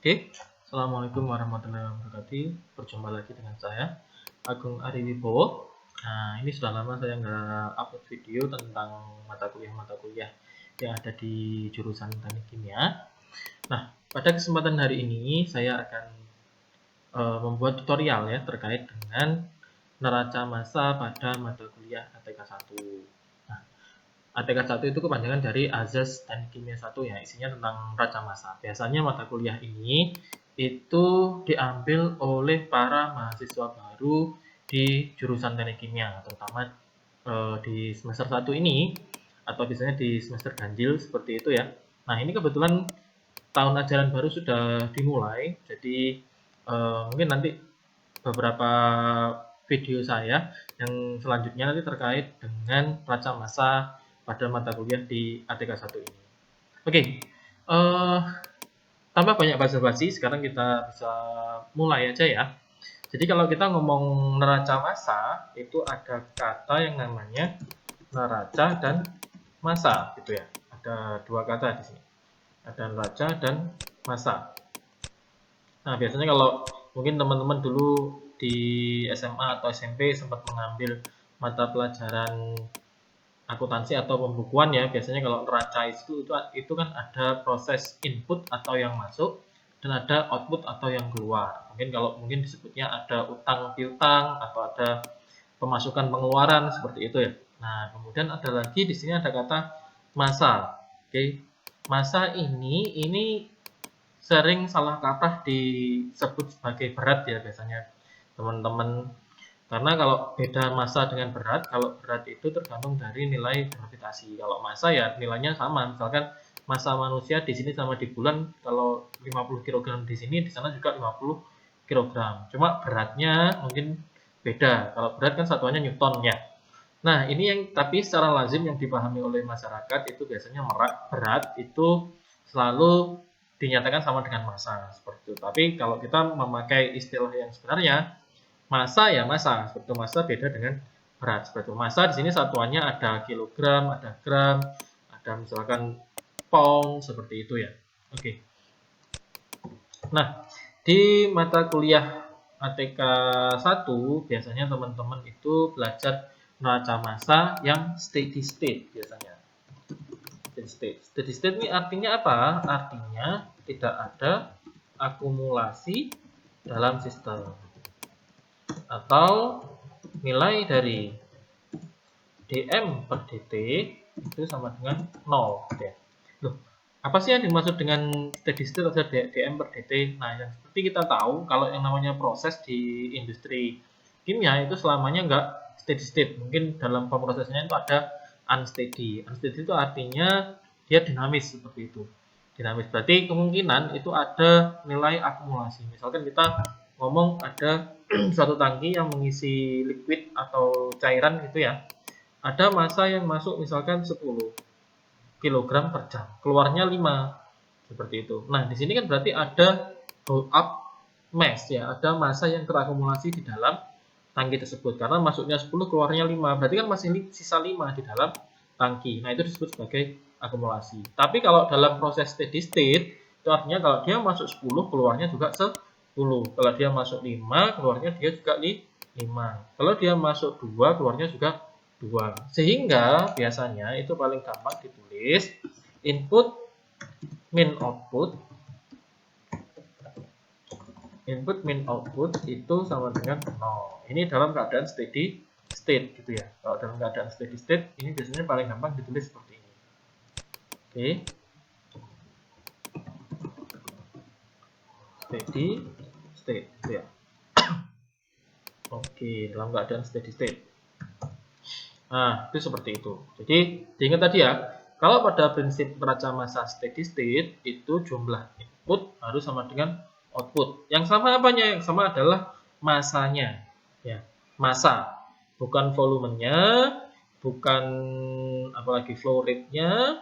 Oke, Assalamualaikum warahmatullahi wabarakatuh. Berjumpa lagi dengan saya, Agung Ariwibowo. Nah, ini sudah lama saya nggak upload video tentang mata kuliah yang ada di jurusan Teknik Kimia. Nah, pada kesempatan hari ini saya akan membuat tutorial ya terkait dengan neraca massa pada mata kuliah ATK 1. Nah, ATK 1 itu kepanjangan dari Azas Teknik Kimia 1 ya, isinya tentang neraca massa. Biasanya mata kuliah ini itu diambil oleh para mahasiswa baru di jurusan Teknik Kimia, terutama di semester 1 ini atau biasanya di semester ganjil seperti itu ya. Nah, ini kebetulan tahun ajaran baru sudah dimulai, jadi mungkin nanti beberapa video saya yang selanjutnya nanti terkait dengan neraca massa pada mata kuliah di ATK 1 ini. Oke, tanpa banyak basa-basi, sekarang kita bisa mulai aja ya. Jadi kalau kita ngomong neraca massa, itu ada kata yang namanya neraca dan massa gitu ya. Ada dua kata di sini. Ada neraca dan massa. Nah, biasanya kalau mungkin teman-teman dulu di SMA atau SMP sempat mengambil mata pelajaran akuntansi atau pembukuan ya, biasanya kalau neraca itu kan ada proses input atau yang masuk dan ada output atau yang keluar. Mungkin disebutnya ada utang piutang atau ada pemasukan pengeluaran seperti itu ya. Nah, kemudian ada lagi di sini ada kata massa. Oke. Massa ini sering salah kaprah disebut sebagai berat ya biasanya teman-teman, karena kalau beda massa dengan berat, kalau berat itu tergantung dari nilai gravitasi, kalau massa ya nilainya sama, misalkan massa manusia di sini sama di bulan, kalau 50 kg di sini, di sana juga 50 kg, cuma beratnya mungkin beda. Kalau berat kan satuannya newton ya. Nah, ini yang tapi secara lazim yang dipahami oleh masyarakat itu biasanya berat itu selalu dinyatakan sama dengan massa seperti itu. Tapi kalau kita memakai istilah yang sebenarnya, massa ya massa, seperti itu. Massa beda dengan berat seperti itu. Massa di sini satuannya ada kilogram, ada gram, ada misalkan pound seperti itu ya. Oke. Nah, di mata kuliah ATK 1 biasanya teman-teman itu belajar neraca massa yang steady state biasanya. Steady state. Steady state ini artinya apa? Artinya tidak ada akumulasi dalam sistem. Atau nilai dari dm per dt itu sama dengan 0. Ya. Loh, apa sih yang dimaksud dengan steady state atau dm per dt? Nah, yang seperti kita tahu, kalau yang namanya proses di industri kimia itu selamanya enggak steady state. Mungkin dalam pemrosesannya itu ada unsteady. Unsteady itu artinya dia dinamis seperti itu. Dinamis berarti kemungkinan itu ada nilai akumulasi. Misalkan kita ngomong ada satu tangki yang mengisi liquid atau cairan gitu ya. Ada massa yang masuk misalkan 10 kg per jam, keluarnya 5 seperti itu. Nah, di sini kan berarti ada hold up mass ya, ada massa yang terakumulasi di dalam tangki tersebut karena masuknya 10 keluarnya 5, berarti kan masih sisa 5 di dalam tangki. Nah, itu disebut sebagai akumulasi. Tapi kalau dalam proses steady state itu artinya kalau dia masuk 10 keluarnya juga 10. Kalau dia masuk 5 keluarnya dia juga 5. Kalau dia masuk 2 keluarnya juga 2. Sehingga biasanya itu paling gampang ditulis input min output min output itu sama dengan 0. Ini dalam keadaan steady state gitu ya. Kalau dalam keadaan steady state ini biasanya paling gampang ditulis seperti ini. Oke. Steady state gitu ya. Oke, dalam keadaan steady state. Nah, itu seperti itu. Jadi, diingat tadi ya, kalau pada prinsip neraca massa steady state, itu jumlah input harus sama dengan output. Yang sama apanya? Yang sama adalah massanya. Ya, massa. Bukan volumenya, bukan apalagi flow rate-nya,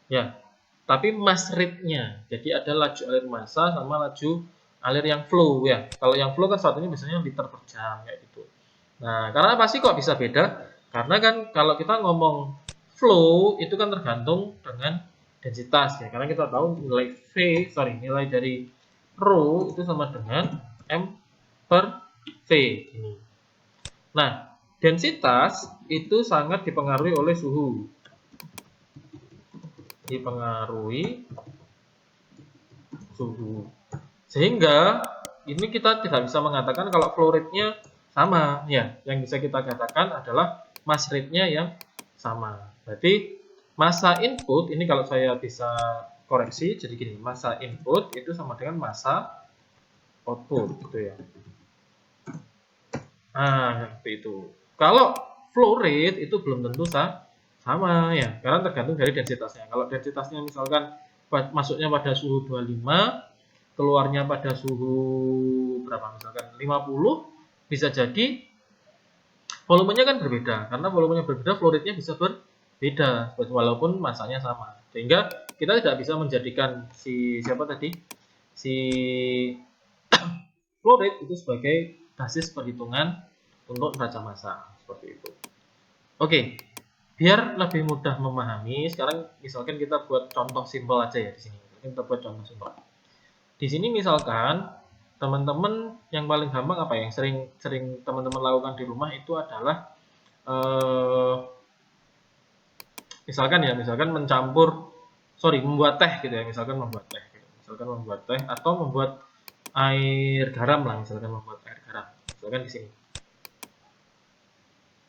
ya, tapi mass rate-nya. Jadi ada laju alir massa sama laju alir yang flow ya. Kalau yang flow kan satunya biasanya liter per jam kayak gitu. Nah, karena apa sih kok bisa beda? Karena kan kalau kita ngomong flow itu kan tergantung dengan densitas ya. Karena kita tahu nilai nilai dari Rho itu sama dengan M per V. Ini. Nah, densitas itu sangat dipengaruhi oleh suhu. Dipengaruhi suhu. Sehingga ini kita tidak bisa mengatakan kalau flow rate-nya sama. Ya, yang bisa kita katakan adalah mass rate-nya yang sama. Berarti massa input ini kalau saya bisa koreksi, jadi gini, massa input itu sama dengan massa output gitu ya. Nah, seperti itu. Kalau flow rate itu belum tentu sama ya, karena tergantung dari densitasnya. Kalau densitasnya misalkan masuknya pada suhu 25, keluarnya pada suhu berapa misalkan 50, bisa jadi volumenya kan berbeda. Karena volumenya berbeda, flow rate-nya bisa berbeda walaupun masanya sama. Sehingga kita tidak bisa menjadikan si siapa tadi? Si flow rate itu sebagai basis perhitungan untuk neraca massa seperti itu. Oke, biar lebih mudah memahami, sekarang misalkan kita buat contoh simpel aja ya di sini. Kita buat contoh simpel. Di sini misalkan teman-teman yang paling gampang apa yang sering teman-teman lakukan di rumah itu adalah misalkan membuat teh gitu ya, misalkan membuat teh atau membuat air garam lah, misalkan membuat air garam, misalkan di sini.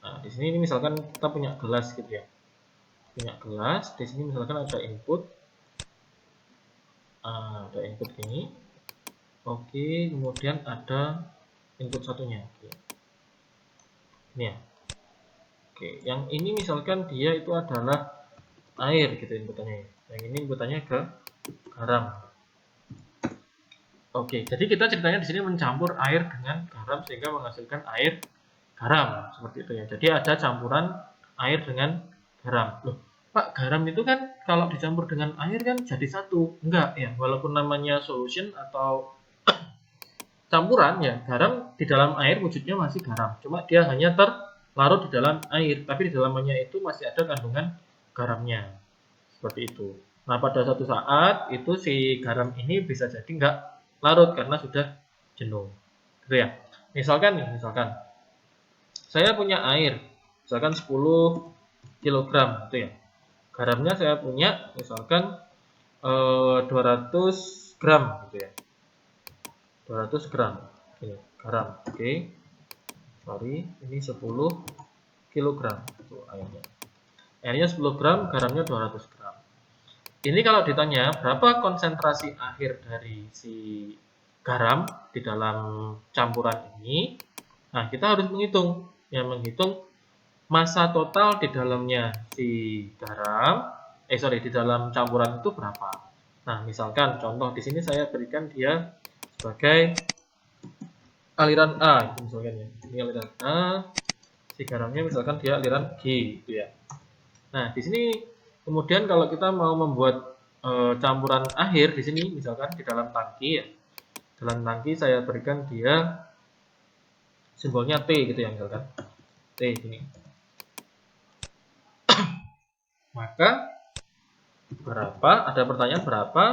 Nah, di sini ini misalkan kita punya gelas gitu ya, punya gelas. Di sini misalkan ada input, ini. Oke, kemudian ada input satunya. Ini ya. Oke, yang ini misalkan dia itu adalah air gitu inputannya. Yang ini inputannya ke garam. Oke, jadi kita ceritanya di sini mencampur air dengan garam sehingga menghasilkan air garam seperti itu ya. Jadi ada campuran air dengan garam. Loh, Pak, garam itu kan kalau dicampur dengan air kan jadi satu. Enggak ya, walaupun namanya solution atau campuran ya, garam di dalam air wujudnya masih garam. Cuma dia hanya terlarut di dalam air, tapi di dalamnya itu masih ada kandungan garamnya. Seperti itu. Nah, pada suatu saat itu si garam ini bisa jadi enggak larut karena sudah jenuh. Gitu ya. Misalkan saya punya air, misalkan 10 kg gitu ya. Garamnya saya punya misalkan 200 gram gitu ya. 200 gram. Ini garam. Oke. Sorry, ini 10 kg itu airnya. Airnya 10 gram, garamnya 200 gram. Ini kalau ditanya berapa konsentrasi akhir dari si garam di dalam campuran ini, nah kita harus menghitung massa total di dalamnya si garam, di dalam campuran itu berapa. Nah, misalkan contoh di sini saya berikan dia sebagai aliran A, misalkan ya. Ini aliran A, si garamnya misalkan dia aliran G, gitu ya. Nah, di sini kemudian kalau kita mau membuat campuran akhir di sini misalkan di dalam tangki ya. Dalam tangki saya berikan dia simbolnya T gitu ya misalkan. T ini. Maka berapa? Ada pertanyaan berapa